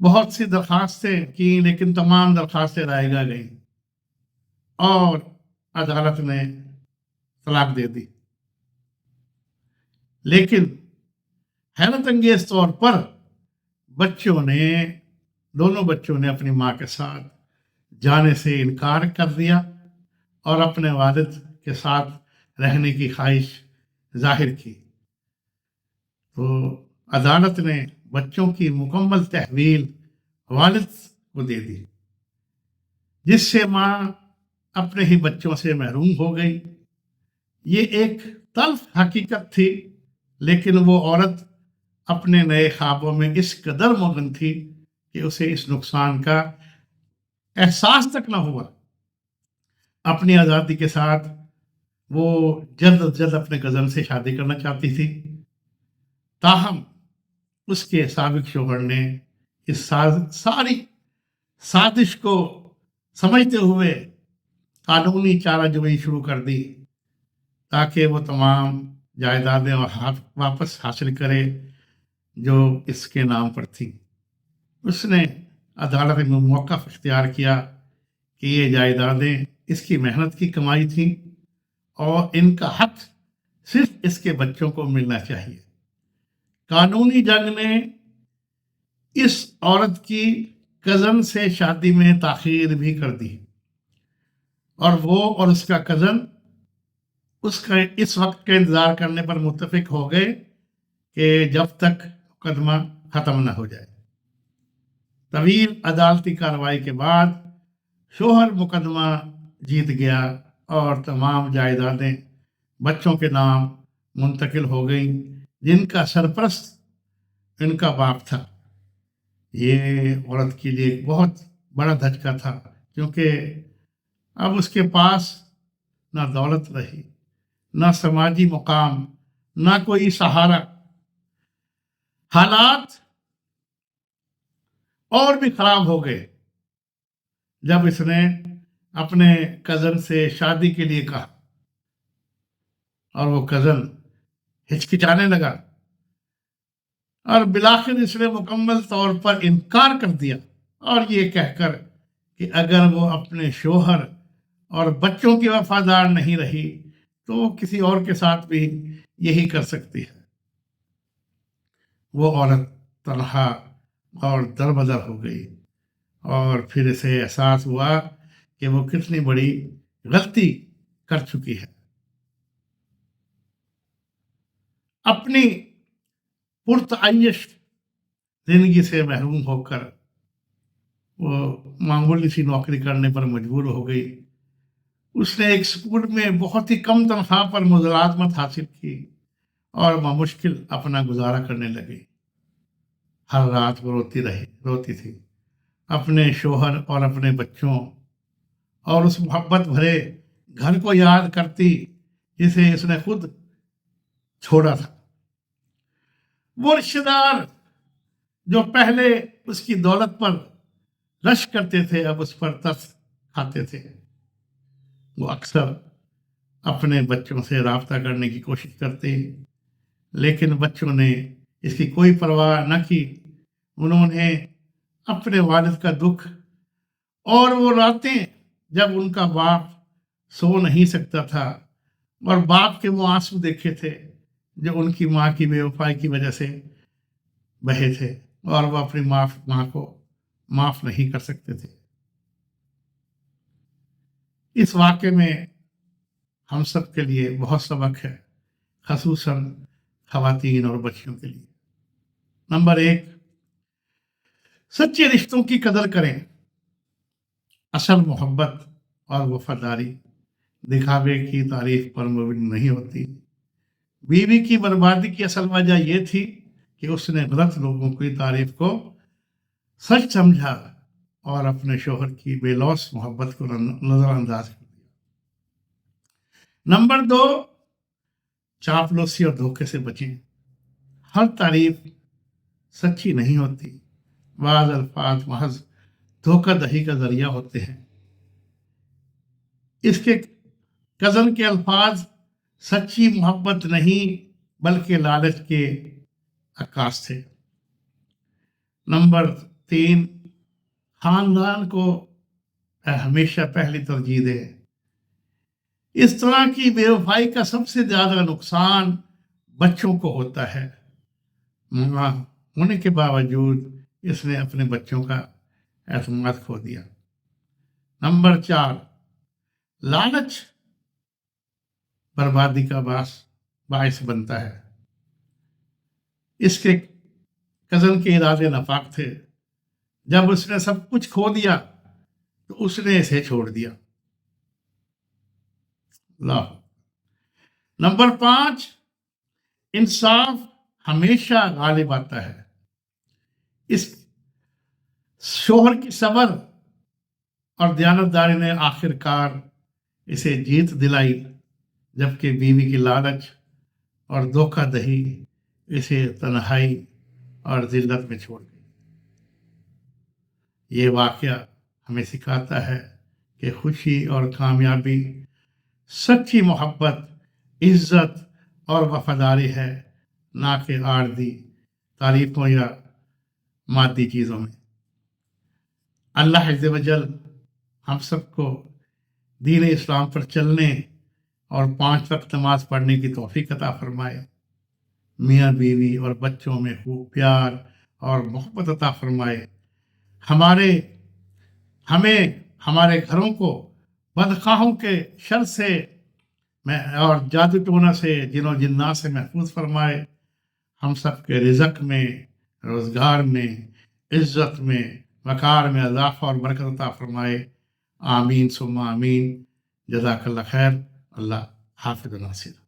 بہت سی درخواستیں کی لیکن تمام درخواستیں رائے گا گئیں اور عدالت نے طلاق دے دی. لیکن حیرت انگیز طور پر دونوں بچوں نے اپنی ماں کے ساتھ جانے سے انکار کر دیا اور اپنے والد کے ساتھ رہنے کی خواہش ظاہر کی. تو عدالت نے بچوں کی مکمل تحویل والد کو دے دی، جس سے ماں اپنے ہی بچوں سے محروم ہو گئی. یہ ایک تلخ حقیقت تھی، لیکن وہ عورت اپنے نئے خوابوں میں اس قدر مگن تھی کہ اسے اس نقصان کا احساس تک نہ ہوا. اپنی آزادی کے ساتھ وہ جلد از جلد اپنے کزن سے شادی کرنا چاہتی تھی. تاہم اس کے سابق شوہر نے اس ساری سازش کو سمجھتے ہوئے قانونی چارہ جوئی شروع کر دی تاکہ وہ تمام جائیدادیں واپس حاصل کرے جو اس کے نام پر تھی. اس نے عدالت میں موقف اختیار کیا کہ یہ جائیدادیں اس کی محنت کی کمائی تھیں اور ان کا حق صرف اس کے بچوں کو ملنا چاہیے. قانونی جنگ نے اس عورت کی کزن سے شادی میں تاخیر بھی کر دی اور وہ اور اس کا کزن اس وقت کا انتظار کرنے پر متفق ہو گئے کہ جب تک مقدمہ ختم نہ ہو جائے. طویل عدالتی کارروائی کے بعد شوہر مقدمہ جیت گیا اور تمام جائیدادیں بچوں کے نام منتقل ہو گئیں جن کا سرپرست ان کا باپ تھا. یہ عورت کے لیے ایک بہت بڑا دھچکا تھا کیونکہ اب اس کے پاس نہ دولت رہی، نہ سماجی مقام، نہ کوئی سہارا. حالات اور بھی خراب ہو گئے جب اس نے اپنے کزن سے شادی کے لیے کہا اور وہ کزن ہچکچانے لگا اور بالآخر اس نے مکمل طور پر انکار کر دیا اور یہ کہہ کر کہ اگر وہ اپنے شوہر اور بچوں کی وفادار نہیں رہی تو وہ کسی اور کے ساتھ بھی یہی کر سکتی ہے. وہ عورت تنہا اور دربدر ہو گئی اور پھر اسے احساس ہوا کہ وہ کتنی بڑی غلطی کر چکی ہے. اپنی پرتعیش زندگی سے محروم ہو کر وہ معمولی سی نوکری کرنے پر مجبور ہو گئی. اس نے ایک اسکول میں بہت ہی کم تنخواہ پر ملازمت حاصل کی اور بمشکل اپنا گزارا کرنے لگی. ہر رات وہ روتی تھی اپنے شوہر اور اپنے بچوں اور اس محبت بھرے گھر کو یاد کرتی جسے اس نے خود چھوڑا تھا. وہ رشتے دار جو پہلے اس کی دولت پر رشک کرتے تھے اب اس پر ترس کھاتے تھے. وہ اکثر اپنے بچوں سے رابطہ کرنے کی کوشش کرتے لیکن بچوں نے اس کی کوئی پرواہ نہ کی. انہوں نے اپنے والد کا دکھ اور وہ راتیں جب ان کا باپ سو نہیں سکتا تھا اور باپ کے وہ آنسو دیکھے تھے جو ان کی ماں کی بے وفائی کی وجہ سے بہے تھے اور وہ اپنی ماں کو معاف نہیں کر سکتے تھے. اس واقعے میں ہم سب کے لیے بہت سبق ہے، خصوصاً خواتین اور بچیوں کے لیے. نمبر 1، سچے رشتوں کی قدر کریں. اصل محبت اور وفاداری دکھاوے کی تعریف پر مبنی نہیں ہوتی. بیوی کی بربادی کی اصل وجہ یہ تھی کہ اس نے غلط لوگوں کی تعریف کو سچ سمجھا اور اپنے شوہر کی بے لوث محبت کو نظر انداز کر دیا. نمبر 2، چاپلوسی اور دھوکے سے بچیں. ہر تعریف سچی نہیں ہوتی، بعض الفاظ محض دھوکہ دہی کا ذریعہ ہوتے ہیں. اس کے کزن کے الفاظ سچی محبت نہیں بلکہ لالچ کے عکاس تھے. نمبر تین خاندان کو ہمیشہ پہلی ترجیح دیں۔ اس طرح کی بے وفائی کا سب سے زیادہ نقصان بچوں کو ہوتا ہے۔ ماں ہونے کے باوجود اس نے اپنے بچوں کا اعتماد کھو دیا۔ نمبر 4، لالچ بربادی کا باعث بنتا ہے۔ اس کے کزن کے ارادے ناپاک تھے، جب اس نے سب کچھ کھو دیا تو اس نے اسے چھوڑ دیا۔ اللہ۔ نمبر 5، انصاف ہمیشہ غالب آتا ہے۔ اس شوہر کی صبر اور دیانتداری نے آخر کار اسے جیت دلائی، جبکہ بیوی کی لالچ اور دھوکہ دہی اسے تنہائی اور ذلت میں چھوڑ گئی۔ یہ واقعہ ہمیں سکھاتا ہے کہ خوشی اور کامیابی سچی محبت، عزت اور وفاداری ہے، نہ کہ عارضی تعریفوں یا مادی چیزوں میں۔ اللہ عز و جل ہم سب کو دین اسلام پر چلنے اور 5 وقت نماز پڑھنے کی توفیق عطا فرمائے۔ میاں بیوی اور بچوں میں خوب پیار اور محبت عطا فرمائے۔ ہمیں ہمارے گھروں کو بدخواہوں کے شر سے اور جادو ٹونا سے، جن و جنات سے محفوظ فرمائے۔ ہم سب کے رزق میں، روزگار میں، عزت میں، وقار میں اضافہ اور برکت عطا فرمائے۔ آمین ثم آمین۔ جزاک اللہ خیر۔ اللہ حافظ ناصر۔